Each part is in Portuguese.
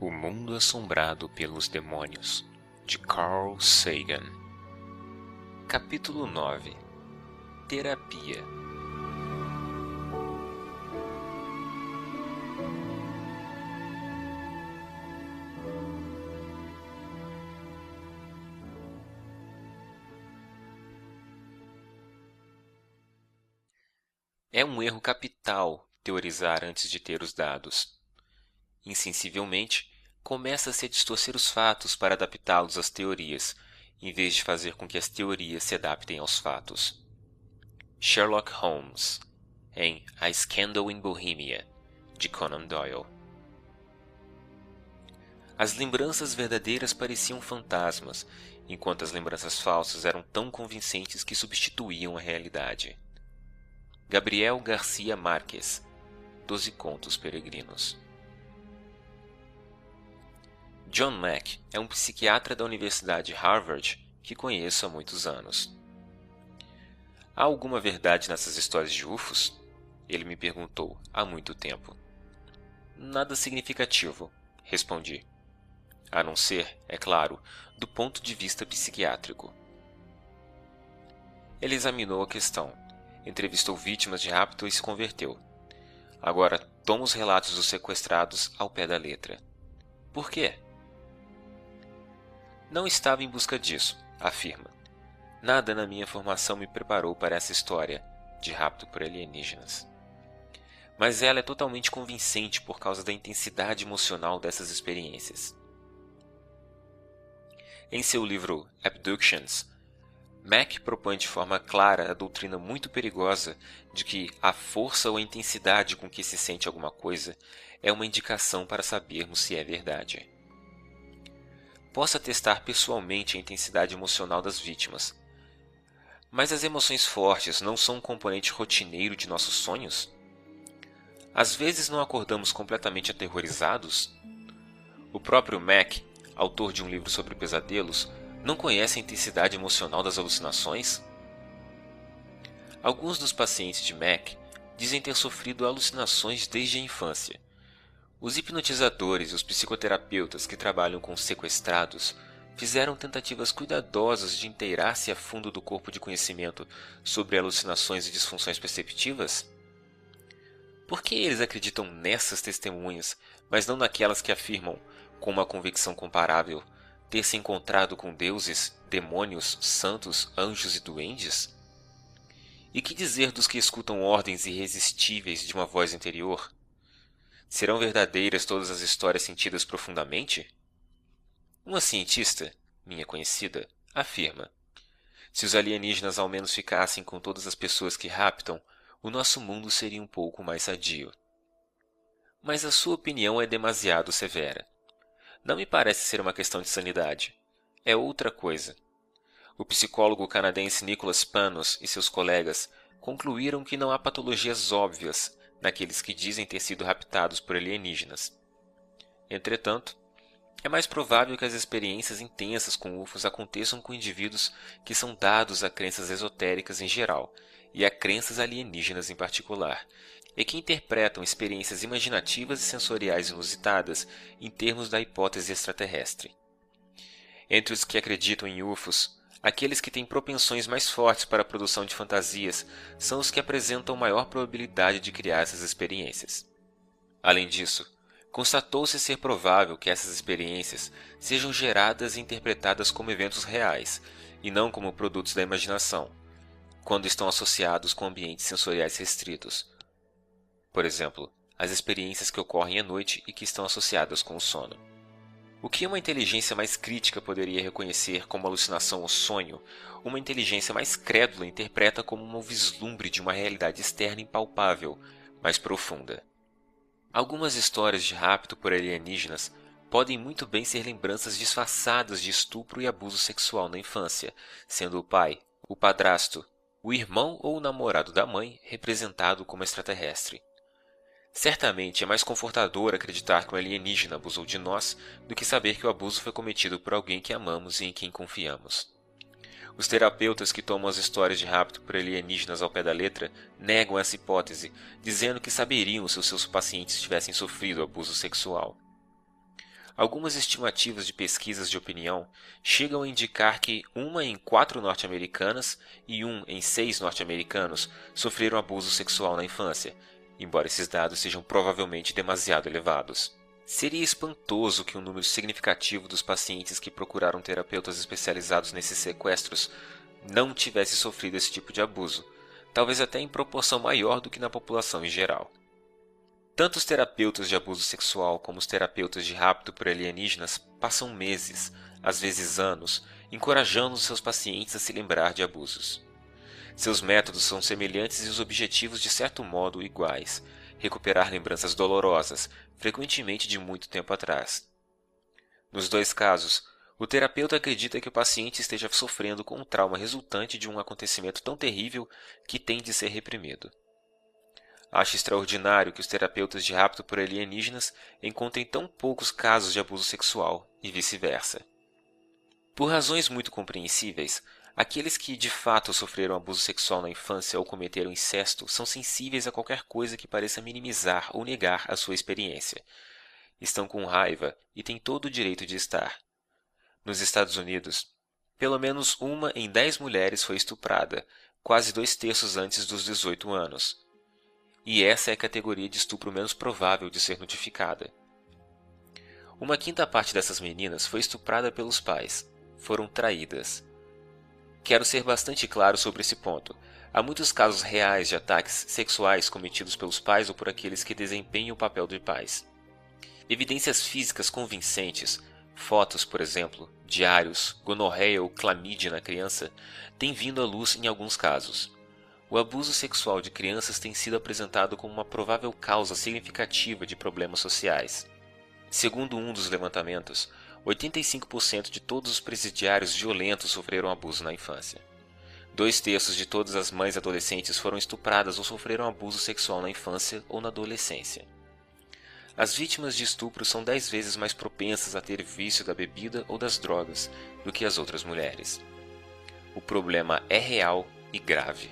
O Mundo Assombrado pelos Demônios, de Carl Sagan. Capítulo 9. Terapia. É um erro capital teorizar antes de ter os dados. Insensivelmente, começa-se a distorcer os fatos para adaptá-los às teorias, em vez de fazer com que as teorias se adaptem aos fatos. Sherlock Holmes, em A Scandal in Bohemia, de Conan Doyle. As lembranças verdadeiras pareciam fantasmas, enquanto as lembranças falsas eram tão convincentes que substituíam a realidade. Gabriel Garcia Marques, 12 Contos Peregrinos. John Mack é um psiquiatra da Universidade Harvard que conheço há muitos anos. Há alguma verdade nessas histórias de UFOs? Ele me perguntou há muito tempo. Nada significativo, respondi. A não ser, é claro, do ponto de vista psiquiátrico. Ele examinou a questão, entrevistou vítimas de rapto e se converteu. Agora toma os relatos dos sequestrados ao pé da letra. Por quê? Não estava em busca disso, afirma. Nada na minha formação me preparou para essa história de rapto por alienígenas. Mas ela é totalmente convincente por causa da intensidade emocional dessas experiências. Em seu livro Abductions, Mack propõe de forma clara a doutrina muito perigosa de que a força ou a intensidade com que se sente alguma coisa é uma indicação para sabermos se é verdade. Posso atestar pessoalmente a intensidade emocional das vítimas. Mas as emoções fortes não são um componente rotineiro de nossos sonhos? Às vezes não acordamos completamente aterrorizados? O próprio Mack, autor de um livro sobre pesadelos, não conhece a intensidade emocional das alucinações? Alguns dos pacientes de Mack dizem ter sofrido alucinações desde a infância. Os hipnotizadores e os psicoterapeutas que trabalham com sequestrados fizeram tentativas cuidadosas de inteirar-se a fundo do corpo de conhecimento sobre alucinações e disfunções perceptivas? Por que eles acreditam nessas testemunhas, mas não naquelas que afirmam, com uma convicção comparável, ter se encontrado com deuses, demônios, santos, anjos e duendes? E que dizer dos que escutam ordens irresistíveis de uma voz interior? Serão verdadeiras todas as histórias sentidas profundamente? Uma cientista, minha conhecida, afirma: se os alienígenas ao menos ficassem com todas as pessoas que raptam, o nosso mundo seria um pouco mais sadio. Mas a sua opinião é demasiado severa. Não me parece ser uma questão de sanidade. É outra coisa. O psicólogo canadense Nicholas Panos e seus colegas concluíram que não há patologias óbvias naqueles que dizem ter sido raptados por alienígenas. Entretanto, é mais provável que as experiências intensas com UFOs aconteçam com indivíduos que são dados a crenças esotéricas em geral e a crenças alienígenas em particular, e que interpretam experiências imaginativas e sensoriais inusitadas em termos da hipótese extraterrestre. Entre os que acreditam em UFOs, aqueles que têm propensões mais fortes para a produção de fantasias são os que apresentam maior probabilidade de criar essas experiências. Além disso, constatou-se ser provável que essas experiências sejam geradas e interpretadas como eventos reais, e não como produtos da imaginação, quando estão associados com ambientes sensoriais restritos. Por exemplo, as experiências que ocorrem à noite e que estão associadas com o sono. O que uma inteligência mais crítica poderia reconhecer como alucinação ou sonho, uma inteligência mais crédula interpreta como um vislumbre de uma realidade externa impalpável, mais profunda. Algumas histórias de rapto por alienígenas podem muito bem ser lembranças disfarçadas de estupro e abuso sexual na infância, sendo o pai, o padrasto, o irmão ou o namorado da mãe representado como extraterrestre. Certamente é mais confortador acreditar que um alienígena abusou de nós do que saber que o abuso foi cometido por alguém que amamos e em quem confiamos. Os terapeutas que tomam as histórias de rapto por alienígenas ao pé da letra negam essa hipótese, dizendo que saberiam se os seus pacientes tivessem sofrido abuso sexual. Algumas estimativas de pesquisas de opinião chegam a indicar que 1 em 4 norte-americanas e 1 em 6 norte-americanos sofreram abuso sexual na infância, embora esses dados sejam provavelmente demasiado elevados. Seria espantoso que um número significativo dos pacientes que procuraram terapeutas especializados nesses sequestros não tivesse sofrido esse tipo de abuso, talvez até em proporção maior do que na população em geral. Tanto os terapeutas de abuso sexual como os terapeutas de rapto por alienígenas passam meses, às vezes anos, encorajando seus pacientes a se lembrar de abusos. Seus métodos são semelhantes e os objetivos de certo modo iguais: recuperar lembranças dolorosas, frequentemente de muito tempo atrás. Nos dois casos, o terapeuta acredita que o paciente esteja sofrendo com um trauma resultante de um acontecimento tão terrível que tem de ser reprimido. Acho extraordinário que os terapeutas de rapto por alienígenas encontrem tão poucos casos de abuso sexual e vice-versa. Por razões muito compreensíveis, aqueles que de fato sofreram abuso sexual na infância ou cometeram incesto são sensíveis a qualquer coisa que pareça minimizar ou negar a sua experiência. Estão com raiva e têm todo o direito de estar. Nos Estados Unidos, pelo menos 1 em 10 mulheres foi estuprada, quase 2/3 antes dos 18 anos. E essa é a categoria de estupro menos provável de ser notificada. 1/5 parte dessas meninas foi estuprada pelos pais. Foram traídas. Quero ser bastante claro sobre esse ponto. Há muitos casos reais de ataques sexuais cometidos pelos pais ou por aqueles que desempenham o papel de pais. Evidências físicas convincentes, fotos, por exemplo, diários, gonorreia ou clamídia na criança, têm vindo à luz em alguns casos. O abuso sexual de crianças tem sido apresentado como uma provável causa significativa de problemas sociais. Segundo um dos levantamentos, 85% de todos os presidiários violentos sofreram abuso na infância. 2/3 de todas as mães adolescentes foram estupradas ou sofreram abuso sexual na infância ou na adolescência. As vítimas de estupro são 10 vezes mais propensas a ter vício da bebida ou das drogas do que as outras mulheres. O problema é real e grave.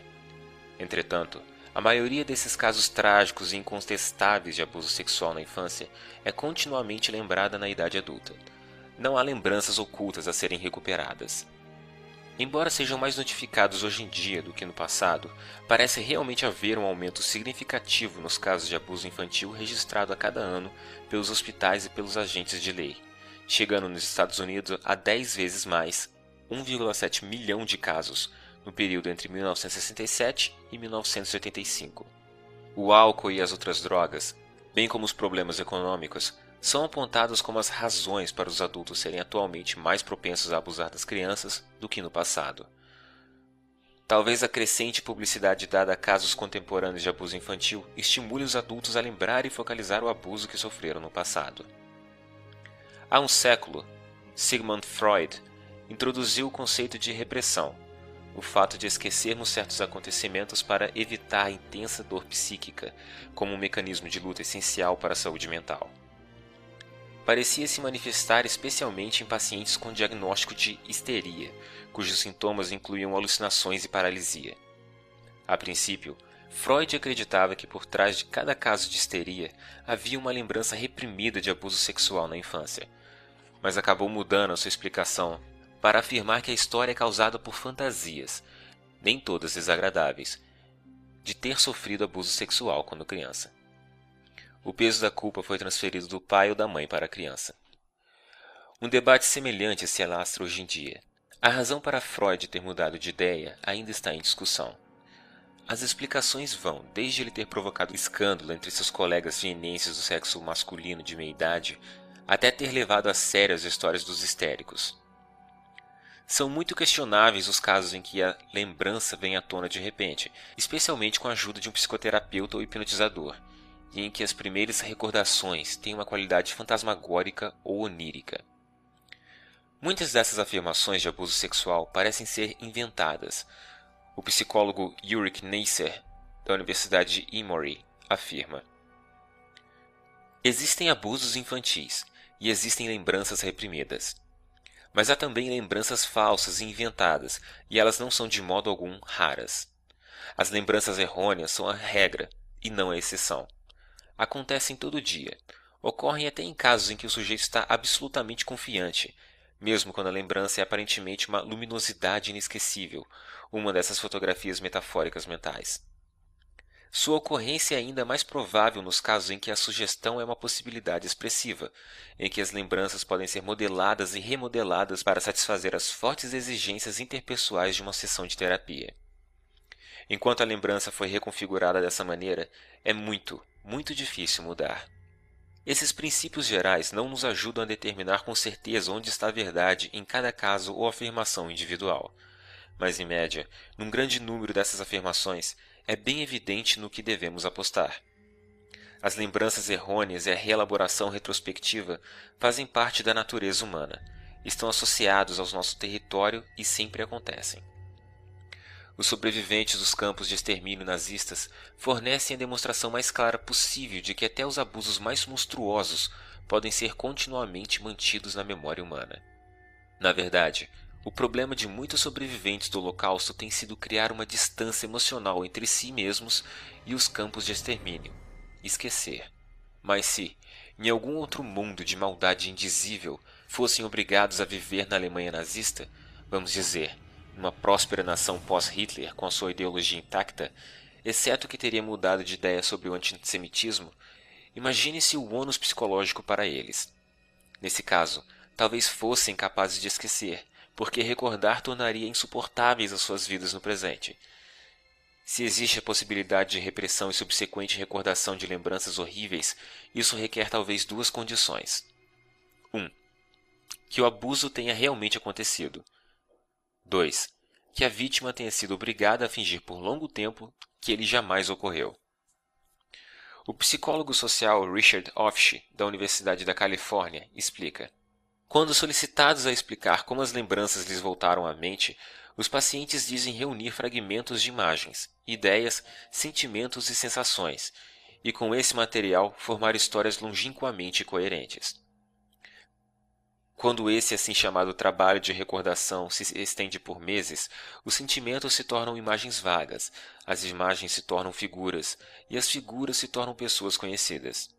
Entretanto, a maioria desses casos trágicos e incontestáveis de abuso sexual na infância é continuamente lembrada na idade adulta. Não há lembranças ocultas a serem recuperadas. Embora sejam mais notificados hoje em dia do que no passado, parece realmente haver um aumento significativo nos casos de abuso infantil registrado a cada ano pelos hospitais e pelos agentes de lei, chegando nos Estados Unidos a 10 vezes mais, 1,7 milhão de casos, no período entre 1967 e 1985. O álcool e as outras drogas, bem como os problemas econômicos, são apontados como as razões para os adultos serem atualmente mais propensos a abusar das crianças do que no passado. Talvez a crescente publicidade dada a casos contemporâneos de abuso infantil estimule os adultos a lembrar e focalizar o abuso que sofreram no passado. Há um século, Sigmund Freud introduziu o conceito de repressão, o fato de esquecermos certos acontecimentos para evitar a intensa dor psíquica, como um mecanismo de luta essencial para a saúde mental. Parecia se manifestar especialmente em pacientes com diagnóstico de histeria, cujos sintomas incluíam alucinações e paralisia. A princípio, Freud acreditava que por trás de cada caso de histeria havia uma lembrança reprimida de abuso sexual na infância, mas acabou mudando a sua explicação para afirmar que a história é causada por fantasias, nem todas desagradáveis, de ter sofrido abuso sexual quando criança. O peso da culpa foi transferido do pai ou da mãe para a criança. Um debate semelhante se alastra hoje em dia. A razão para Freud ter mudado de ideia ainda está em discussão. As explicações vão desde ele ter provocado escândalo entre seus colegas vienenses do sexo masculino de meia idade, até ter levado a sério as histórias dos histéricos. São muito questionáveis os casos em que a lembrança vem à tona de repente, especialmente com a ajuda de um psicoterapeuta ou hipnotizador, e em que as primeiras recordações têm uma qualidade fantasmagórica ou onírica. Muitas dessas afirmações de abuso sexual parecem ser inventadas. O psicólogo Ulrich Neisser, da Universidade de Emory, afirma: existem abusos infantis e existem lembranças reprimidas. Mas há também lembranças falsas e inventadas, e elas não são de modo algum raras. As lembranças errôneas são a regra e não a exceção. Acontecem todo dia. Ocorrem até em casos em que o sujeito está absolutamente confiante, mesmo quando a lembrança é aparentemente uma luminosidade inesquecível, uma dessas fotografias metafóricas mentais. Sua ocorrência é ainda mais provável nos casos em que a sugestão é uma possibilidade expressiva, em que as lembranças podem ser modeladas e remodeladas para satisfazer as fortes exigências interpessoais de uma sessão de terapia. Enquanto a lembrança foi reconfigurada dessa maneira, é muito difícil mudar. Esses princípios gerais não nos ajudam a determinar com certeza onde está a verdade em cada caso ou afirmação individual. Mas, em média, num grande número dessas afirmações, é bem evidente no que devemos apostar. As lembranças errôneas e a reelaboração retrospectiva fazem parte da natureza humana, estão associados ao nosso território e sempre acontecem. Os sobreviventes dos campos de extermínio nazistas fornecem a demonstração mais clara possível de que até os abusos mais monstruosos podem ser continuamente mantidos na memória humana. Na verdade, o problema de muitos sobreviventes do Holocausto tem sido criar uma distância emocional entre si mesmos e os campos de extermínio. Esquecer. Mas se, em algum outro mundo de maldade indizível, fossem obrigados a viver na Alemanha nazista, vamos dizer, numa próspera nação pós-Hitler com a sua ideologia intacta, exceto que teria mudado de ideia sobre o antissemitismo, imagine-se o ônus psicológico para eles. Nesse caso, talvez fossem capazes de esquecer, porque recordar tornaria insuportáveis as suas vidas no presente. Se existe a possibilidade de repressão e subsequente recordação de lembranças horríveis, isso requer talvez duas condições. 1. Que o abuso tenha realmente acontecido. 2. Que a vítima tenha sido obrigada a fingir por longo tempo que ele jamais ocorreu. O psicólogo social Richard Ofshe, da Universidade da Califórnia, explica: quando solicitados a explicar como as lembranças lhes voltaram à mente, os pacientes dizem reunir fragmentos de imagens, ideias, sentimentos e sensações, e com esse material formar histórias longínquamente coerentes. Quando esse assim chamado trabalho de recordação se estende por meses, os sentimentos se tornam imagens vagas, as imagens se tornam figuras, e as figuras se tornam pessoas conhecidas.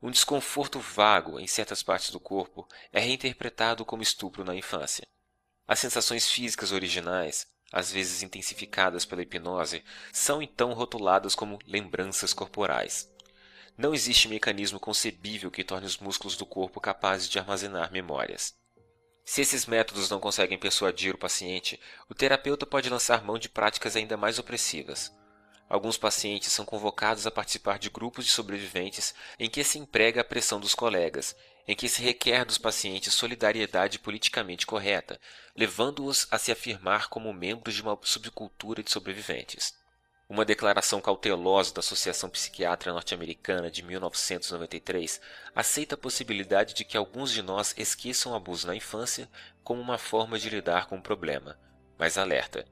Um desconforto vago em certas partes do corpo é reinterpretado como estupro na infância. As sensações físicas originais, às vezes intensificadas pela hipnose, são então rotuladas como lembranças corporais. Não existe mecanismo concebível que torne os músculos do corpo capazes de armazenar memórias. Se esses métodos não conseguem persuadir o paciente, o terapeuta pode lançar mão de práticas ainda mais opressivas. Alguns pacientes são convocados a participar de grupos de sobreviventes em que se emprega a pressão dos colegas, em que se requer dos pacientes solidariedade politicamente correta, levando-os a se afirmar como membros de uma subcultura de sobreviventes. Uma declaração cautelosa da Associação Psiquiátrica Norte-Americana de 1993 aceita a possibilidade de que alguns de nós esqueçam o abuso na infância como uma forma de lidar com o problema, mas alerta: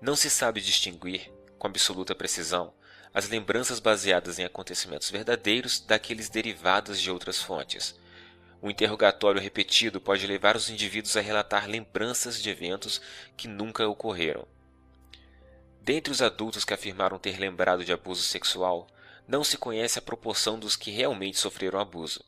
não se sabe distinguir com absoluta precisão, as lembranças baseadas em acontecimentos verdadeiros daqueles derivados de outras fontes. Um interrogatório repetido pode levar os indivíduos a relatar lembranças de eventos que nunca ocorreram. Dentre os adultos que afirmaram ter lembrado de abuso sexual, não se conhece a proporção dos que realmente sofreram abuso.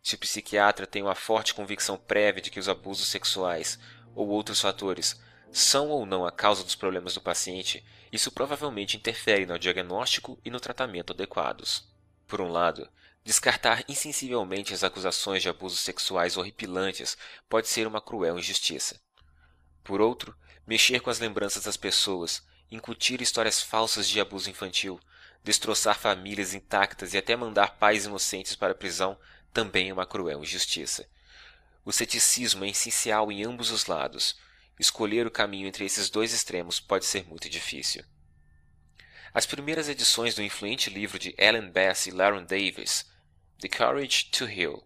Se o psiquiatra tem uma forte convicção prévia de que os abusos sexuais ou outros fatores são ou não a causa dos problemas do paciente, isso provavelmente interfere no diagnóstico e no tratamento adequados. Por um lado, descartar insensivelmente as acusações de abusos sexuais horripilantes pode ser uma cruel injustiça. Por outro, mexer com as lembranças das pessoas, incutir histórias falsas de abuso infantil, destroçar famílias intactas e até mandar pais inocentes para a prisão também é uma cruel injustiça. O ceticismo é essencial em ambos os lados. Escolher o caminho entre esses dois extremos pode ser muito difícil. As primeiras edições do influente livro de Ellen Bass e Lauren Davis, The Courage to Heal,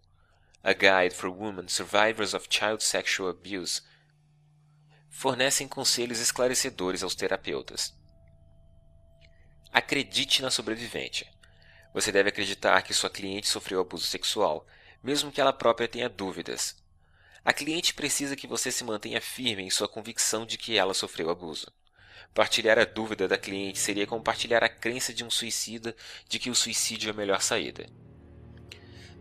A Guide for Women Survivors of Child Sexual Abuse, fornecem conselhos esclarecedores aos terapeutas. Acredite na sobrevivente. Você deve acreditar que sua cliente sofreu abuso sexual, mesmo que ela própria tenha dúvidas. A cliente precisa que você se mantenha firme em sua convicção de que ela sofreu abuso. Partilhar a dúvida da cliente seria compartilhar a crença de um suicida de que o suicídio é a melhor saída.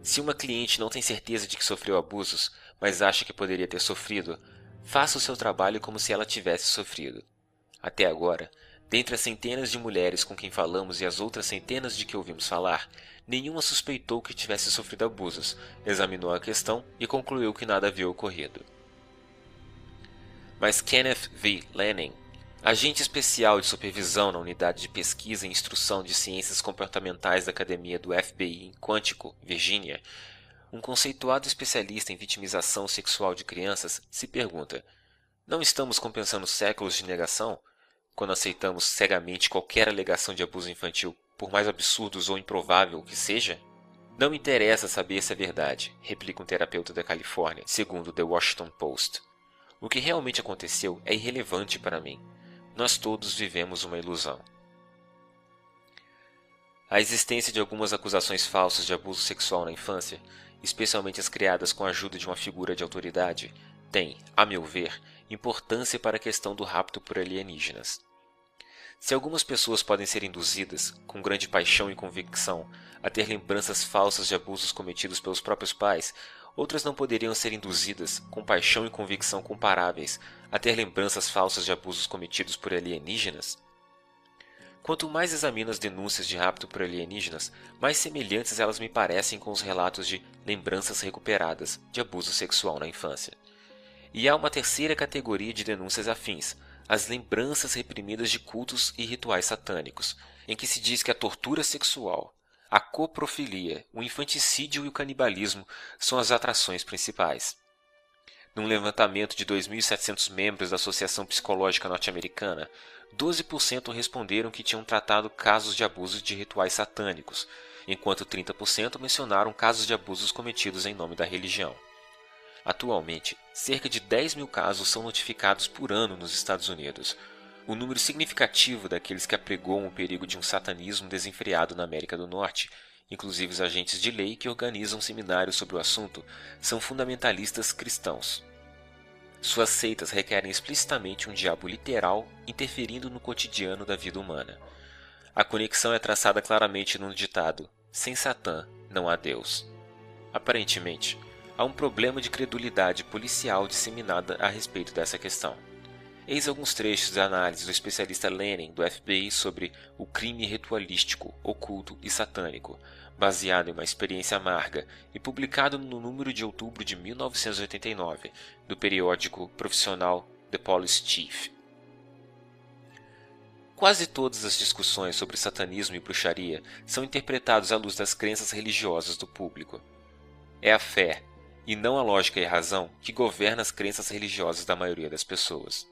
Se uma cliente não tem certeza de que sofreu abusos, mas acha que poderia ter sofrido, faça o seu trabalho como se ela tivesse sofrido. Até agora, dentre as centenas de mulheres com quem falamos e as outras centenas de que ouvimos falar, nenhuma suspeitou que tivesse sofrido abusos, examinou a questão e concluiu que nada havia ocorrido. Mas Kenneth V. Lanning, agente especial de supervisão na Unidade de Pesquisa e Instrução de Ciências Comportamentais da Academia do FBI em Quantico, Virgínia, um conceituado especialista em vitimização sexual de crianças, se pergunta: não estamos compensando séculos de negação quando aceitamos cegamente qualquer alegação de abuso infantil, por mais absurdos ou improvável que seja? Não me interessa saber se é verdade, replica um terapeuta da Califórnia, segundo The Washington Post. O que realmente aconteceu é irrelevante para mim. Nós todos vivemos uma ilusão. A existência de algumas acusações falsas de abuso sexual na infância, especialmente as criadas com a ajuda de uma figura de autoridade, tem, a meu ver, importância para a questão do rapto por alienígenas. Se algumas pessoas podem ser induzidas, com grande paixão e convicção, a ter lembranças falsas de abusos cometidos pelos próprios pais, outras não poderiam ser induzidas, com paixão e convicção comparáveis, a ter lembranças falsas de abusos cometidos por alienígenas? Quanto mais examino as denúncias de rapto por alienígenas, mais semelhantes elas me parecem com os relatos de lembranças recuperadas de abuso sexual na infância. E há uma terceira categoria de denúncias afins, as lembranças reprimidas de cultos e rituais satânicos, em que se diz que a tortura sexual, a coprofilia, o infanticídio e o canibalismo são as atrações principais. Num levantamento de 2.700 membros da Associação Psicológica Norte-Americana, 12% responderam que tinham tratado casos de abusos de rituais satânicos, enquanto 30% mencionaram casos de abusos cometidos em nome da religião. Atualmente, cerca de 10 mil casos são notificados por ano nos Estados Unidos, um número significativo daqueles que apregoam o perigo de um satanismo desenfreado na América do Norte, inclusive os agentes de lei que organizam seminários sobre o assunto, são fundamentalistas cristãos. Suas seitas requerem explicitamente um diabo literal interferindo no cotidiano da vida humana. A conexão é traçada claramente no ditado: sem Satã não há Deus. Aparentemente, há um problema de credulidade policial disseminada a respeito dessa questão. Eis alguns trechos da análise do especialista Lanning do FBI sobre o crime ritualístico, oculto e satânico, baseado em uma experiência amarga e publicado no número de outubro de 1989 do periódico profissional The Police Chief. Quase todas as discussões sobre satanismo e bruxaria são interpretadas à luz das crenças religiosas do público. É a fé, e não a lógica e a razão, que governa as crenças religiosas da maioria das pessoas.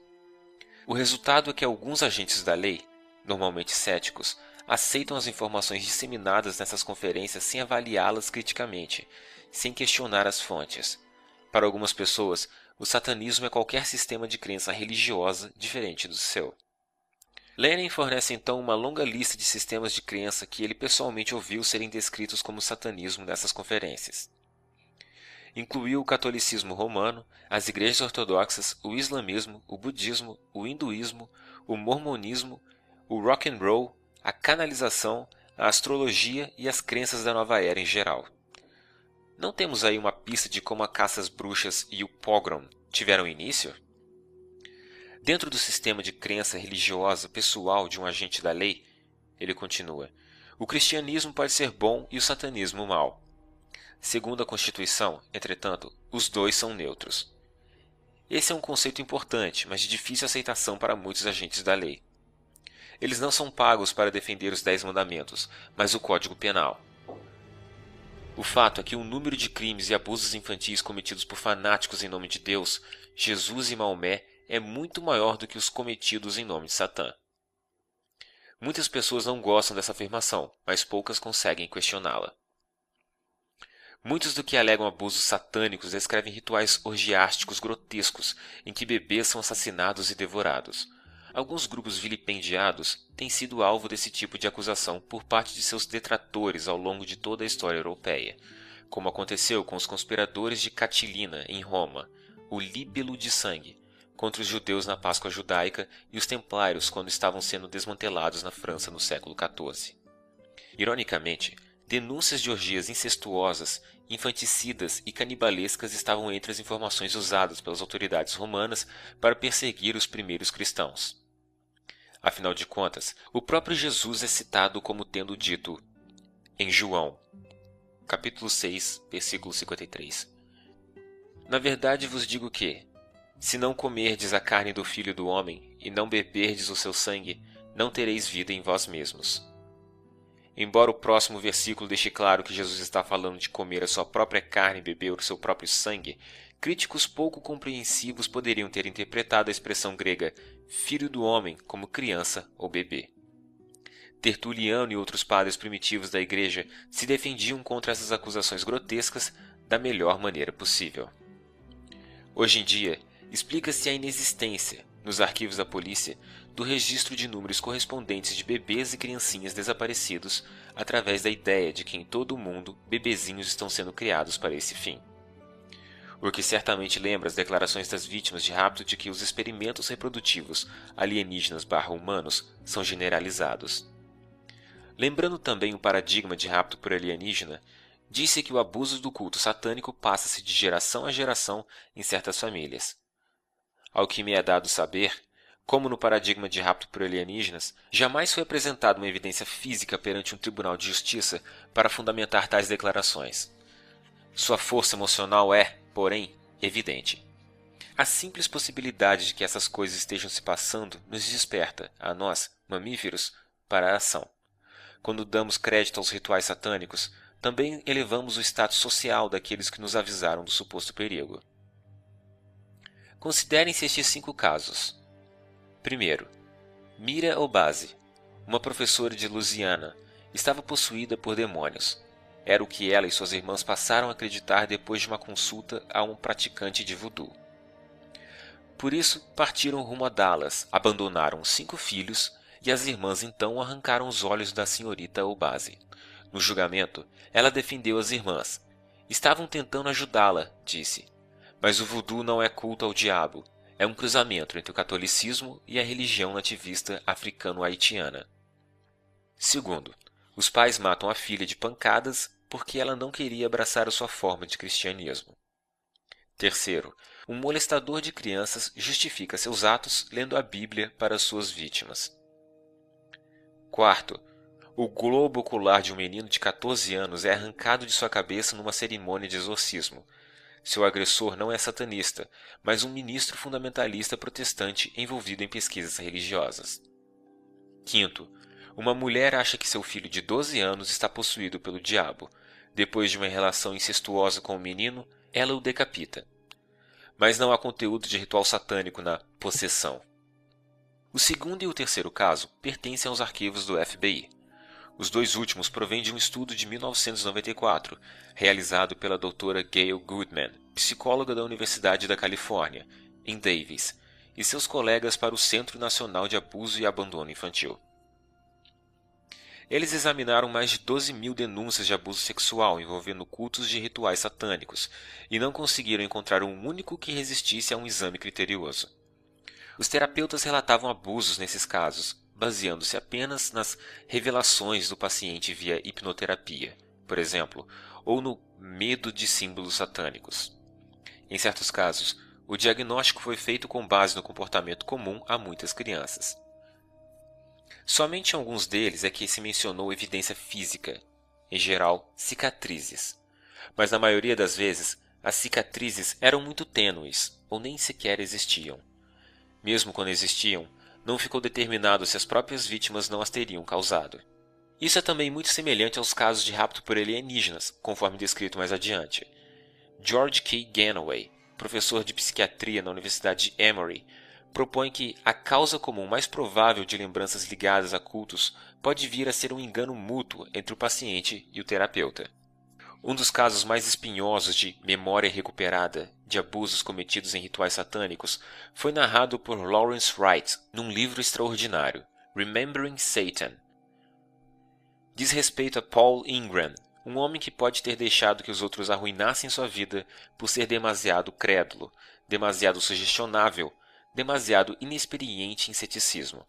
O resultado é que alguns agentes da lei, normalmente céticos, aceitam as informações disseminadas nessas conferências sem avaliá-las criticamente, sem questionar as fontes. Para algumas pessoas, o satanismo é qualquer sistema de crença religiosa diferente do seu. Lanning fornece então uma longa lista de sistemas de crença que ele pessoalmente ouviu serem descritos como satanismo nessas conferências. Incluiu o catolicismo romano, as igrejas ortodoxas, o islamismo, o budismo, o hinduísmo, o mormonismo, o rock and roll, a canalização, a astrologia e as crenças da nova era em geral. Não temos aí uma pista de como a caça às bruxas e o pogrom tiveram início? Dentro do sistema de crença religiosa pessoal de um agente da lei, ele continua, o cristianismo pode ser bom e o satanismo mau. Segundo a Constituição, entretanto, os dois são neutros. Esse é um conceito importante, mas de difícil aceitação para muitos agentes da lei. Eles não são pagos para defender os 10 mandamentos, mas o Código Penal. O fato é que o número de crimes e abusos infantis cometidos por fanáticos em nome de Deus, Jesus e Maomé é muito maior do que os cometidos em nome de Satã. Muitas pessoas não gostam dessa afirmação, mas poucas conseguem questioná-la. Muitos do que alegam abusos satânicos descrevem rituais orgiásticos grotescos em que bebês são assassinados e devorados. Alguns grupos vilipendiados têm sido alvo desse tipo de acusação por parte de seus detratores ao longo de toda a história europeia, como aconteceu com os conspiradores de Catilina, em Roma, o Líbelo de Sangue, contra os judeus na Páscoa judaica e os templários quando estavam sendo desmantelados na França no século XIV. Ironicamente, denúncias de orgias incestuosas infanticidas e canibalescas estavam entre as informações usadas pelas autoridades romanas para perseguir os primeiros cristãos. Afinal de contas, o próprio Jesus é citado como tendo dito em João, capítulo 6, versículo 53. Na verdade vos digo que, se não comerdes a carne do Filho do Homem e não beberdes o seu sangue, não tereis vida em vós mesmos. Embora o próximo versículo deixe claro que Jesus está falando de comer a sua própria carne e beber o seu próprio sangue, críticos pouco compreensivos poderiam ter interpretado a expressão grega filho do homem como criança ou bebê. Tertuliano e outros padres primitivos da igreja se defendiam contra essas acusações grotescas da melhor maneira possível. Hoje em dia, explica-se a inexistência, nos arquivos da polícia, do registro de números correspondentes de bebês e criancinhas desaparecidos através da ideia de que em todo o mundo bebezinhos estão sendo criados para esse fim. O que certamente lembra as declarações das vítimas de rapto de que os experimentos reprodutivos alienígenas/humanos são generalizados. Lembrando também o paradigma de rapto por alienígena, disse que o abuso do culto satânico passa-se de geração a geração em certas famílias. Ao que me é dado saber, como no paradigma de rapto por alienígenas, jamais foi apresentada uma evidência física perante um tribunal de justiça para fundamentar tais declarações. Sua força emocional é, porém, evidente. A simples possibilidade de que essas coisas estejam se passando nos desperta, a nós, mamíferos, para a ação. Quando damos crédito aos rituais satânicos, também elevamos o status social daqueles que nos avisaram do suposto perigo. Considerem-se estes 5 casos. Primeiro, Mira Obase, uma professora de Louisiana, estava possuída por demônios. Era o que ela e suas irmãs passaram a acreditar depois de uma consulta a um praticante de voodoo. Por isso, partiram rumo a Dallas, abandonaram os 5 filhos e as irmãs então arrancaram os olhos da senhorita Obase. No julgamento, ela defendeu as irmãs. Estavam tentando ajudá-la, disse. Mas o voodoo não é culto ao diabo. É um cruzamento entre o catolicismo e a religião nativista africano-haitiana. Segundo, os pais matam a filha de pancadas porque ela não queria abraçar a sua forma de cristianismo. Terceiro, um molestador de crianças justifica seus atos lendo a Bíblia para suas vítimas. Quarto, o globo ocular de um menino de 14 anos é arrancado de sua cabeça numa cerimônia de exorcismo. Seu agressor não é satanista, mas um ministro fundamentalista protestante envolvido em pesquisas religiosas. Quinto, uma mulher acha que seu filho de 12 anos está possuído pelo diabo. Depois de uma relação incestuosa com o menino, ela o decapita. Mas não há conteúdo de ritual satânico na possessão. O segundo e o terceiro caso pertencem aos arquivos do FBI. Os 2 últimos provêm de um estudo de 1994, realizado pela doutora Gail Goodman, psicóloga da Universidade da Califórnia, em Davis, e seus colegas para o Centro Nacional de Abuso e Abandono Infantil. Eles examinaram mais de 12.000 denúncias de abuso sexual envolvendo cultos de rituais satânicos e não conseguiram encontrar um único que resistisse a um exame criterioso. Os terapeutas relatavam abusos nesses casos, baseando-se apenas nas revelações do paciente via hipnoterapia, por exemplo, ou no medo de símbolos satânicos. Em certos casos, o diagnóstico foi feito com base no comportamento comum a muitas crianças. Somente em alguns deles é que se mencionou evidência física, em geral, cicatrizes. Mas na maioria das vezes, as cicatrizes eram muito tênues ou nem sequer existiam. Mesmo quando existiam, não ficou determinado se as próprias vítimas não as teriam causado. Isso é também muito semelhante aos casos de rapto por alienígenas, conforme descrito mais adiante. George K. Ganaway, professor de psiquiatria na Universidade de Emory, propõe que a causa comum mais provável de lembranças ligadas a cultos pode vir a ser um engano mútuo entre o paciente e o terapeuta. Um dos casos mais espinhosos de memória recuperada de abusos cometidos em rituais satânicos foi narrado por Lawrence Wright num livro extraordinário, Remembering Satan. Diz respeito a Paul Ingram, um homem que pode ter deixado que os outros arruinassem sua vida por ser demasiado crédulo, demasiado sugestionável, demasiado inexperiente em ceticismo.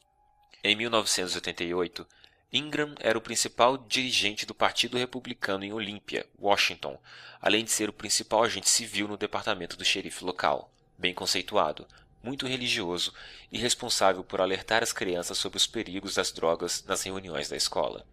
Em 1988, Ingram era o principal dirigente do Partido Republicano em Olympia, Washington, além de ser o principal agente civil no departamento do xerife local, bem conceituado, muito religioso e responsável por alertar as crianças sobre os perigos das drogas nas reuniões da escola.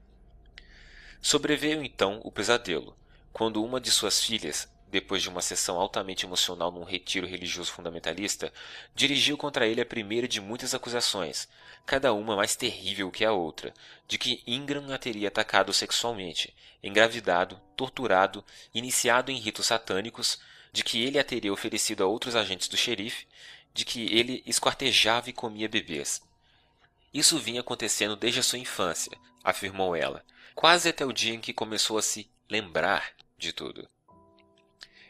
Sobreveio então o pesadelo, quando uma de suas filhas, depois de uma sessão altamente emocional num retiro religioso fundamentalista, dirigiu contra ele a primeira de muitas acusações, cada uma mais terrível que a outra, de que Ingram a teria atacado sexualmente, engravidado, torturado, iniciado em ritos satânicos, de que ele a teria oferecido a outros agentes do xerife, de que ele esquartejava e comia bebês. Isso vinha acontecendo desde a sua infância, afirmou ela, quase até o dia em que começou a se lembrar de tudo.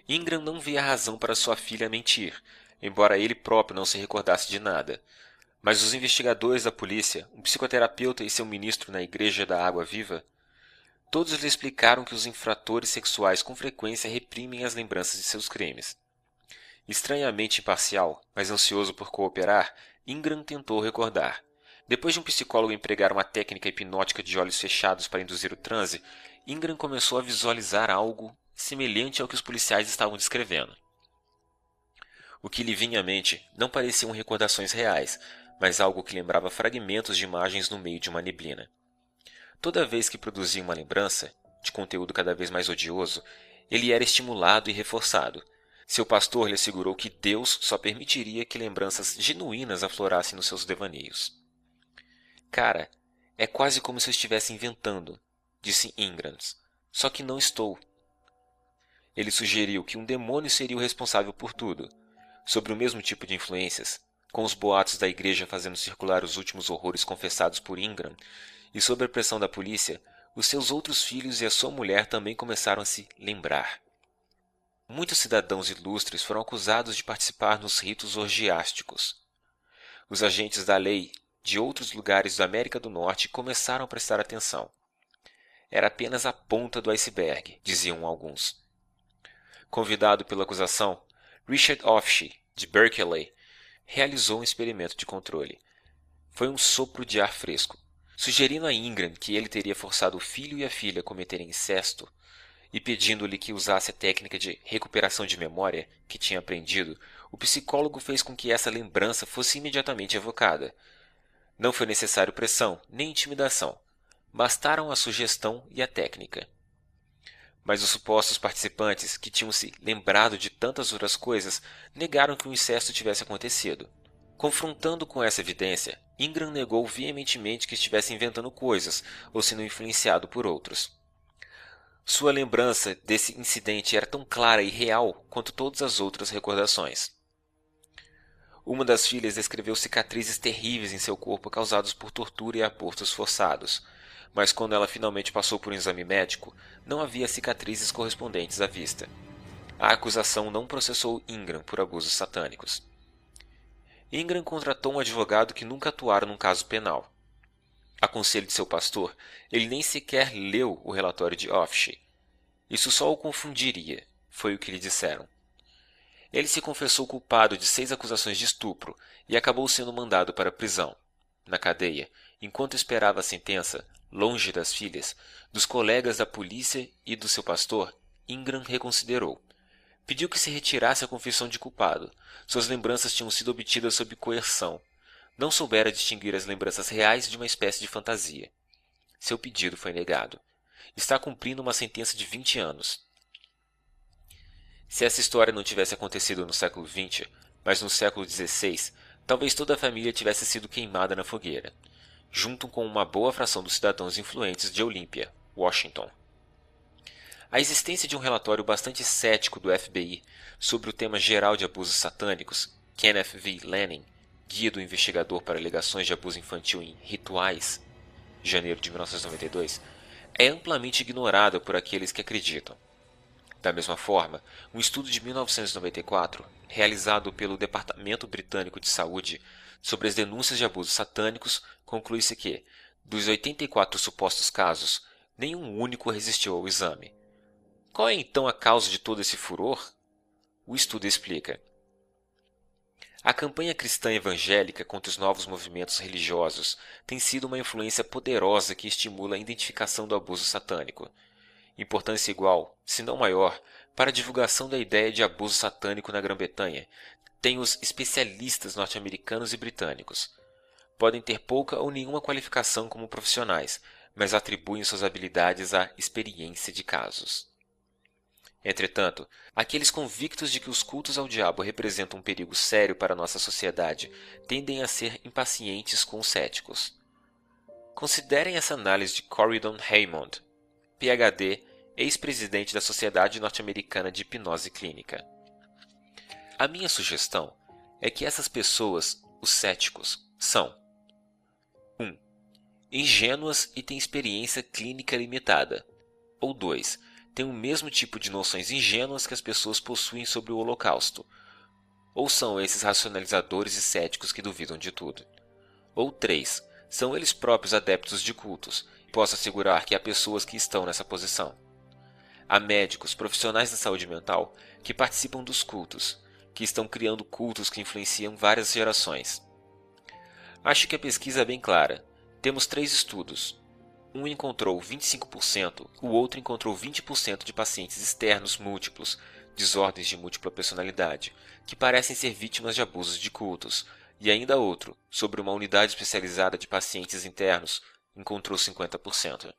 Ingram não via razão para sua filha mentir, embora ele próprio não se recordasse de nada. Mas os investigadores da polícia, um psicoterapeuta e seu ministro na Igreja da Água Viva, todos lhe explicaram que os infratores sexuais com frequência reprimem as lembranças de seus crimes. Estranhamente imparcial, mas ansioso por cooperar, Ingram tentou recordar. Depois de um psicólogo empregar uma técnica hipnótica de olhos fechados para induzir o transe, Ingram começou a visualizar algo semelhante ao que os policiais estavam descrevendo. O que lhe vinha à mente não pareciam recordações reais, mas algo que lembrava fragmentos de imagens no meio de uma neblina. Toda vez que produzia uma lembrança, de conteúdo cada vez mais odioso, ele era estimulado e reforçado. Seu pastor lhe assegurou que Deus só permitiria que lembranças genuínas aflorassem nos seus devaneios. Cara, é quase como se eu estivesse inventando, disse Ingram. Só que não estou. Ele sugeriu que um demônio seria o responsável por tudo. Sobre o mesmo tipo de influências, com os boatos da igreja fazendo circular os últimos horrores confessados por Ingram, e sob a pressão da polícia, os seus outros filhos e a sua mulher também começaram a se lembrar. Muitos cidadãos ilustres foram acusados de participar nos ritos orgiásticos. Os agentes da lei de outros lugares da América do Norte começaram a prestar atenção. Era apenas a ponta do iceberg, diziam alguns. Convidado pela acusação, Richard Offshee, de Berkeley, realizou um experimento de controle. Foi um sopro de ar fresco. Sugerindo a Ingram que ele teria forçado o filho e a filha a cometerem incesto, e pedindo-lhe que usasse a técnica de recuperação de memória que tinha aprendido, o psicólogo fez com que essa lembrança fosse imediatamente evocada. Não foi necessário pressão, nem intimidação. Bastaram a sugestão e a técnica. Mas os supostos participantes, que tinham se lembrado de tantas outras coisas, negaram que o incesto tivesse acontecido. Confrontando com essa evidência, Ingram negou veementemente que estivesse inventando coisas ou sendo influenciado por outros. Sua lembrança desse incidente era tão clara e real quanto todas as outras recordações. Uma das filhas descreveu cicatrizes terríveis em seu corpo causadas por tortura e abortos forçados, mas quando ela finalmente passou por um exame médico, não havia cicatrizes correspondentes à vista. A acusação não processou Ingram por abusos satânicos. Ingram contratou um advogado que nunca atuara num caso penal. A conselho de seu pastor, ele nem sequer leu o relatório de Offshee. Isso só o confundiria, foi o que lhe disseram. Ele se confessou culpado de 6 acusações de estupro e acabou sendo mandado para a prisão. Na cadeia, enquanto esperava a sentença, longe das filhas, dos colegas da polícia e do seu pastor, Ingram reconsiderou. Pediu que se retirasse a confissão de culpado. Suas lembranças tinham sido obtidas sob coerção. Não soubera distinguir as lembranças reais de uma espécie de fantasia. Seu pedido foi negado. Está cumprindo uma sentença de 20 anos. Se essa história não tivesse acontecido no século XX, mas no século XVI, talvez toda a família tivesse sido queimada na fogueira, junto com uma boa fração dos cidadãos influentes de Olympia, Washington. A existência de um relatório bastante cético do FBI sobre o tema geral de abusos satânicos, Kenneth V. Lanning, Guia do Investigador para Alegações de Abuso Infantil em Rituais, janeiro de 1992, é amplamente ignorada por aqueles que acreditam. Da mesma forma, um estudo de 1994, realizado pelo Departamento Britânico de Saúde sobre as denúncias de abusos satânicos, conclui-se que, dos 84 supostos casos, nenhum único resistiu ao exame. Qual é então a causa de todo esse furor? O estudo explica. A campanha cristã evangélica contra os novos movimentos religiosos tem sido uma influência poderosa que estimula a identificação do abuso satânico. Importância igual, se não maior, para a divulgação da ideia de abuso satânico na Grã-Bretanha tem os especialistas norte-americanos e britânicos. Podem ter pouca ou nenhuma qualificação como profissionais, mas atribuem suas habilidades à experiência de casos. Entretanto, aqueles convictos de que os cultos ao diabo representam um perigo sério para nossa sociedade tendem a ser impacientes com os céticos. Considerem essa análise de Corydon Haymond, PhD, ex-presidente da Sociedade Norte-Americana de Hipnose Clínica. A minha sugestão é que essas pessoas, os céticos, são 1. Ingênuas e têm experiência clínica limitada, ou 2. Têm o mesmo tipo de noções ingênuas que as pessoas possuem sobre o Holocausto, ou são esses racionalizadores e céticos que duvidam de tudo, ou 3. São eles próprios adeptos de cultos, e posso assegurar que há pessoas que estão nessa posição. Há médicos, profissionais da saúde mental, que participam dos cultos, que estão criando cultos que influenciam várias gerações. Acho que a pesquisa é bem clara. Temos 3 estudos. Um encontrou 25%, o outro encontrou 20% de pacientes externos múltiplos, desordens de múltipla personalidade, que parecem ser vítimas de abusos de cultos, e ainda outro, sobre uma unidade especializada de pacientes internos, encontrou 50%.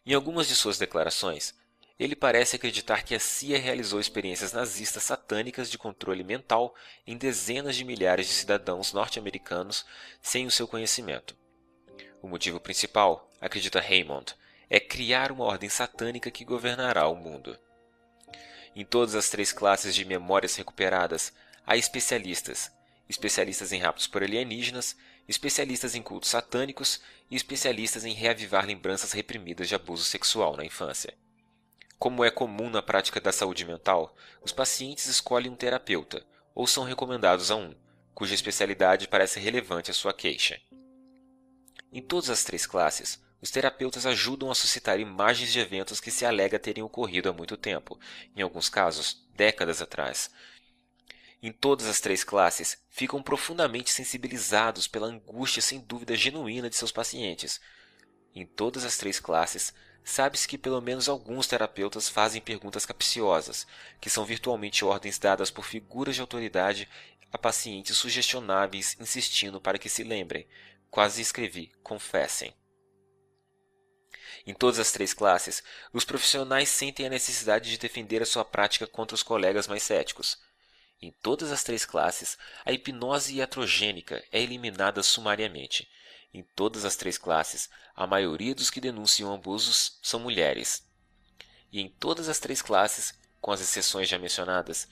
Em algumas de suas declarações, ele parece acreditar que a CIA realizou experiências nazistas satânicas de controle mental em dezenas de milhares de cidadãos norte-americanos sem o seu conhecimento. O motivo principal, acredita Haymond, é criar uma ordem satânica que governará o mundo. Em todas as 3 classes de memórias recuperadas, há especialistas em raptos por alienígenas, especialistas em cultos satânicos e especialistas em reavivar lembranças reprimidas de abuso sexual na infância. Como é comum na prática da saúde mental, os pacientes escolhem um terapeuta, ou são recomendados a um, cuja especialidade parece relevante à sua queixa. Em todas as 3 classes, os terapeutas ajudam a suscitar imagens de eventos que se alega terem ocorrido há muito tempo, em alguns casos, décadas atrás. Em todas as 3 classes, ficam profundamente sensibilizados pela angústia sem dúvida genuína de seus pacientes. Em todas as 3 classes, sabe-se que pelo menos alguns terapeutas fazem perguntas capciosas, que são virtualmente ordens dadas por figuras de autoridade a pacientes sugestionáveis insistindo para que se lembrem. Quase escrevi, confessem. Em todas as 3 classes, os profissionais sentem a necessidade de defender a sua prática contra os colegas mais céticos. Em todas as 3 classes, a hipnose iatrogênica é eliminada sumariamente. Em todas as 3 classes, a maioria dos que denunciam abusos são mulheres. E em todas as 3 classes, com as exceções já mencionadas,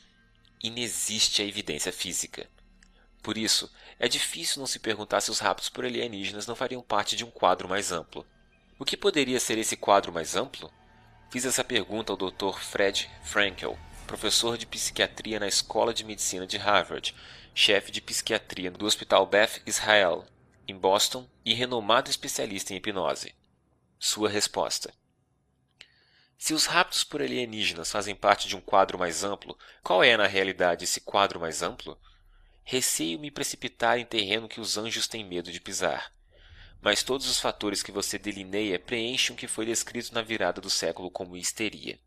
inexiste a evidência física. Por isso, é difícil não se perguntar se os raptos por alienígenas não fariam parte de um quadro mais amplo. O que poderia ser esse quadro mais amplo? Fiz essa pergunta ao Dr. Fred Frankel, professor de psiquiatria na Escola de Medicina de Harvard, chefe de psiquiatria do Hospital Beth Israel, em Boston, e renomado especialista em hipnose. Sua resposta: se os raptos por alienígenas fazem parte de um quadro mais amplo, qual é na realidade esse quadro mais amplo? Receio me precipitar em terreno que os anjos têm medo de pisar. Mas todos os fatores que você delineia preenchem o que foi descrito na virada do século como histeria.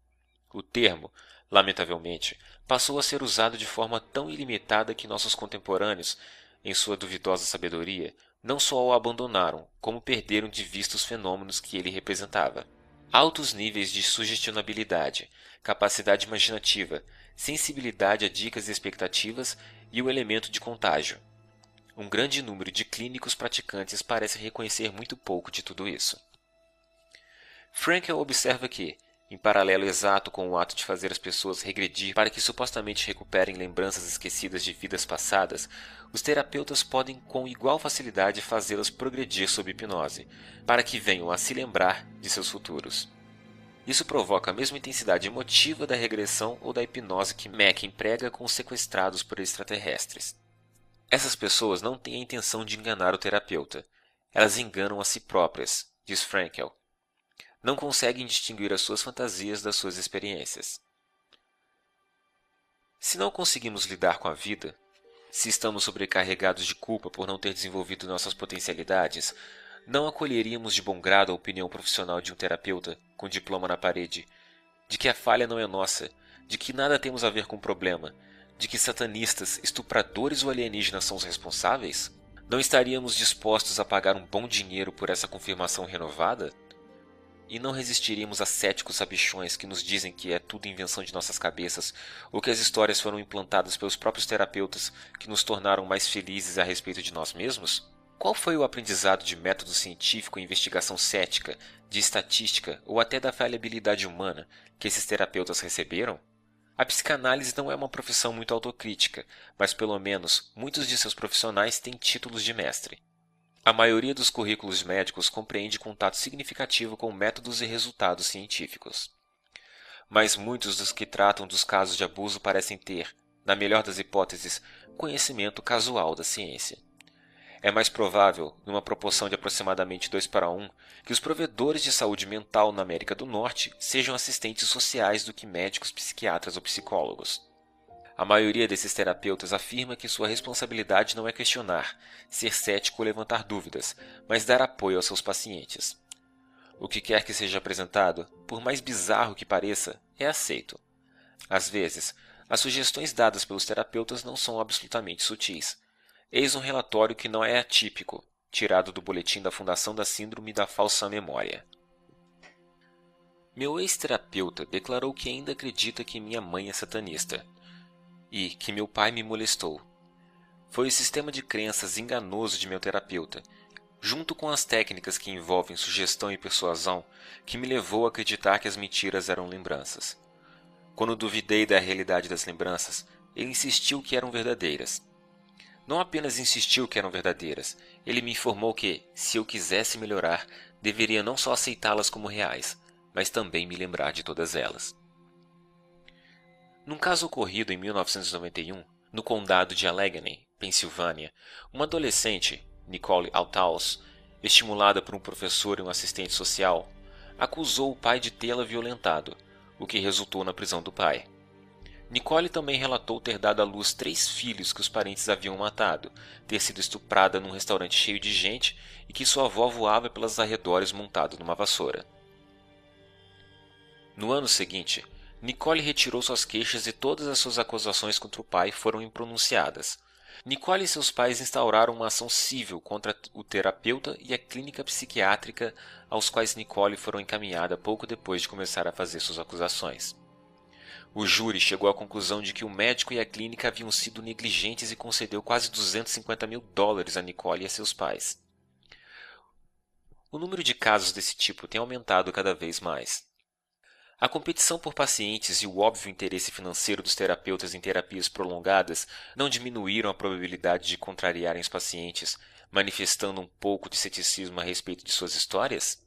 O termo, lamentavelmente, passou a ser usado de forma tão ilimitada que nossos contemporâneos, em sua duvidosa sabedoria, não só o abandonaram, como perderam de vista os fenômenos que ele representava. Altos níveis de sugestionabilidade, capacidade imaginativa, sensibilidade a dicas e expectativas e o elemento de contágio. Um grande número de clínicos praticantes parece reconhecer muito pouco de tudo isso. Frankel observa que, em paralelo exato com o ato de fazer as pessoas regredir para que supostamente recuperem lembranças esquecidas de vidas passadas, os terapeutas podem com igual facilidade fazê-las progredir sob hipnose, para que venham a se lembrar de seus futuros. Isso provoca a mesma intensidade emotiva da regressão ou da hipnose que Mack emprega com os sequestrados por extraterrestres. Essas pessoas não têm a intenção de enganar o terapeuta. Elas enganam a si próprias, diz Frankel. Não conseguem distinguir as suas fantasias das suas experiências. Se não conseguimos lidar com a vida, Se estamos sobrecarregados de culpa por não ter desenvolvido nossas potencialidades, não acolheríamos de bom grado a opinião profissional de um terapeuta com diploma na parede, de que a falha não é nossa, de que nada temos a ver com o problema, de que satanistas, estupradores ou alienígenas são os responsáveis? Não estaríamos dispostos a pagar um bom dinheiro por essa confirmação renovada? E não resistiríamos a céticos sabichões que nos dizem que é tudo invenção de nossas cabeças ou que as histórias foram implantadas pelos próprios terapeutas que nos tornaram mais felizes a respeito de nós mesmos? Qual foi o aprendizado de método científico e investigação cética, de estatística ou até da falhabilidade humana que esses terapeutas receberam? A psicanálise não é uma profissão muito autocrítica, mas pelo menos muitos de seus profissionais têm títulos de mestre. A maioria dos currículos médicos compreende contato significativo com métodos e resultados científicos. Mas muitos dos que tratam dos casos de abuso parecem ter, na melhor das hipóteses, conhecimento casual da ciência. É mais provável, numa proporção de aproximadamente 2:1, que os provedores de saúde mental na América do Norte sejam assistentes sociais do que médicos, psiquiatras ou psicólogos. A maioria desses terapeutas afirma que sua responsabilidade não é questionar, ser cético ou levantar dúvidas, mas dar apoio aos seus pacientes. O que quer que seja apresentado, por mais bizarro que pareça, é aceito. Às vezes, as sugestões dadas pelos terapeutas não são absolutamente sutis. Eis um relatório que não é atípico, tirado do boletim da Fundação da Síndrome da Falsa Memória. Meu ex-terapeuta declarou que ainda acredita que minha mãe é satanista e que meu pai me molestou. Foi o sistema de crenças enganoso de meu terapeuta, junto com as técnicas que envolvem sugestão e persuasão, que me levou a acreditar que as mentiras eram lembranças. Quando duvidei da realidade das lembranças, ele insistiu que eram verdadeiras. Não apenas insistiu que eram verdadeiras, ele me informou que, se eu quisesse melhorar, deveria não só aceitá-las como reais, mas também me lembrar de todas elas. Num caso ocorrido em 1991, no condado de Allegheny, Pensilvânia, uma adolescente, Nicole Altaus, estimulada por um professor e um assistente social, acusou o pai de tê-la violentado, o que resultou na prisão do pai. Nicole também relatou ter dado à luz 3 filhos que os parentes haviam matado, ter sido estuprada num restaurante cheio de gente e que sua avó voava pelos arredores montado numa vassoura. No ano seguinte, Nicole retirou suas queixas e todas as suas acusações contra o pai foram impronunciadas. Nicole e seus pais instauraram uma ação civil contra o terapeuta e a clínica psiquiátrica aos quais Nicole foram encaminhada pouco depois de começar a fazer suas acusações. O júri chegou à conclusão de que o médico e a clínica haviam sido negligentes e concedeu quase $250.000 a Nicole e a seus pais. O número de casos desse tipo tem aumentado cada vez mais. A competição por pacientes e o óbvio interesse financeiro dos terapeutas em terapias prolongadas não diminuíram a probabilidade de contrariarem os pacientes, manifestando um pouco de ceticismo a respeito de suas histórias?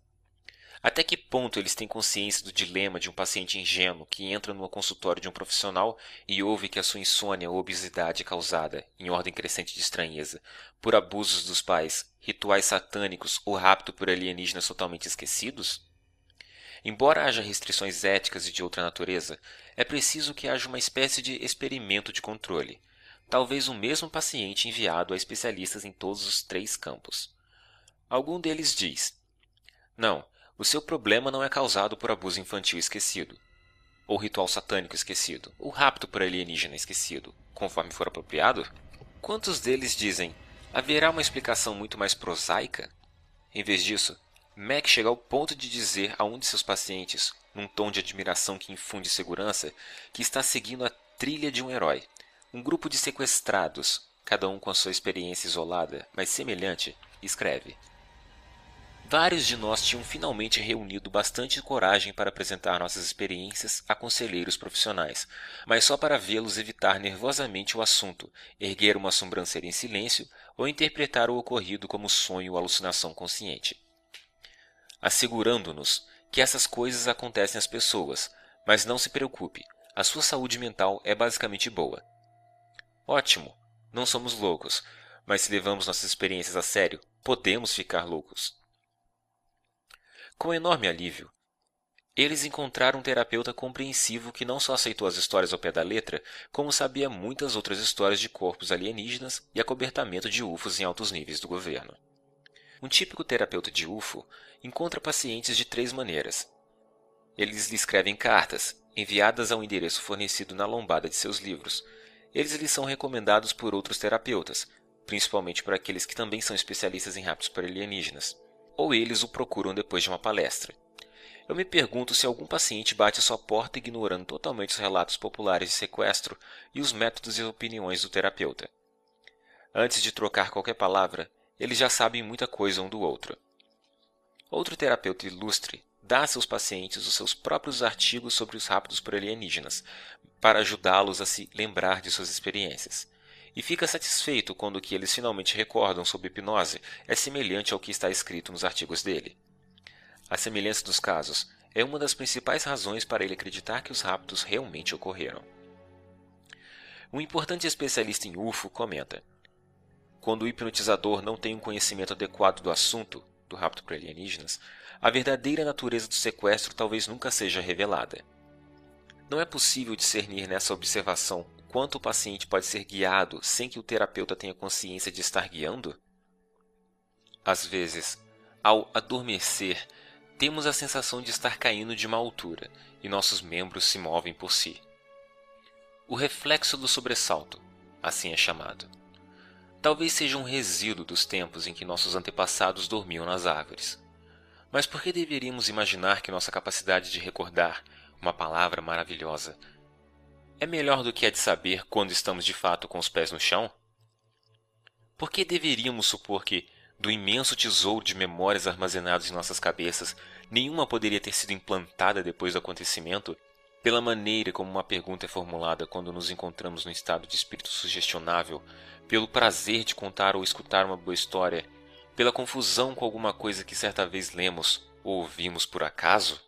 Até que ponto eles têm consciência do dilema de um paciente ingênuo que entra no consultório de um profissional e ouve que a sua insônia ou obesidade é causada, em ordem crescente de estranheza, por abusos dos pais, rituais satânicos ou rapto por alienígenas totalmente esquecidos? Embora haja restrições éticas e de outra natureza, é preciso que haja uma espécie de experimento de controle, talvez o mesmo paciente enviado a especialistas em todos os 3 campos. Algum deles diz: não, o seu problema não é causado por abuso infantil esquecido, ou ritual satânico esquecido, ou rapto por alienígena esquecido, conforme for apropriado? Quantos deles dizem: haverá uma explicação muito mais prosaica? Em vez disso, Mac chega ao ponto de dizer a um de seus pacientes, num tom de admiração que infunde segurança, que está seguindo a trilha de um herói, um grupo de sequestrados, cada um com a sua experiência isolada, mas semelhante, escreve: vários de nós tinham finalmente reunido bastante coragem para apresentar nossas experiências a conselheiros profissionais, mas só para vê-los evitar nervosamente o assunto, erguer uma sobrancelha em silêncio ou interpretar o ocorrido como sonho ou alucinação consciente, assegurando-nos que essas coisas acontecem às pessoas, mas não se preocupe, a sua saúde mental é basicamente boa. Ótimo, não somos loucos, mas se levamos nossas experiências a sério, podemos ficar loucos. Com enorme alívio, Eles encontraram um terapeuta compreensivo que não só aceitou as histórias ao pé da letra, como sabia muitas outras histórias de corpos alienígenas e acobertamento de UFOs em altos níveis do governo. Um típico terapeuta de UFO encontra pacientes de 3 maneiras. Eles lhe escrevem cartas, enviadas ao endereço fornecido na lombada de seus livros. Eles lhes são recomendados por outros terapeutas, principalmente por aqueles que também são especialistas em raptos por alienígenas. Ou eles o procuram depois de uma palestra. Eu me pergunto se algum paciente bate a sua porta ignorando totalmente os relatos populares de sequestro e os métodos e opiniões do terapeuta. Antes de trocar qualquer palavra, eles já sabem muita coisa um do outro. Outro terapeuta ilustre dá a seus pacientes os seus próprios artigos sobre os raptos por alienígenas, para ajudá-los a se lembrar de suas experiências. E fica satisfeito quando o que eles finalmente recordam sob hipnose é semelhante ao que está escrito nos artigos dele. A semelhança dos casos é uma das principais razões para ele acreditar que os raptos realmente ocorreram. Um importante especialista em UFO comenta: quando o hipnotizador não tem um conhecimento adequado do assunto, do rapto por alienígenas, a verdadeira natureza do sequestro talvez nunca seja revelada. Não é possível discernir nessa observação o quanto o paciente pode ser guiado sem que o terapeuta tenha consciência de estar guiando? Às vezes, ao adormecer, temos a sensação de estar caindo de uma altura e nossos membros se movem por si. O reflexo do sobressalto, assim é chamado. Talvez seja um resíduo dos tempos em que nossos antepassados dormiam nas árvores. Mas por que deveríamos imaginar que nossa capacidade de recordar uma palavra maravilhosa é melhor do que a de saber quando estamos de fato com os pés no chão? Por que deveríamos supor que, do imenso tesouro de memórias armazenadas em nossas cabeças, nenhuma poderia ter sido implantada depois do acontecimento, pela maneira como uma pergunta é formulada quando nos encontramos no estado de espírito sugestionável, pelo prazer de contar ou escutar uma boa história, pela confusão com alguma coisa que certa vez lemos ou ouvimos por acaso?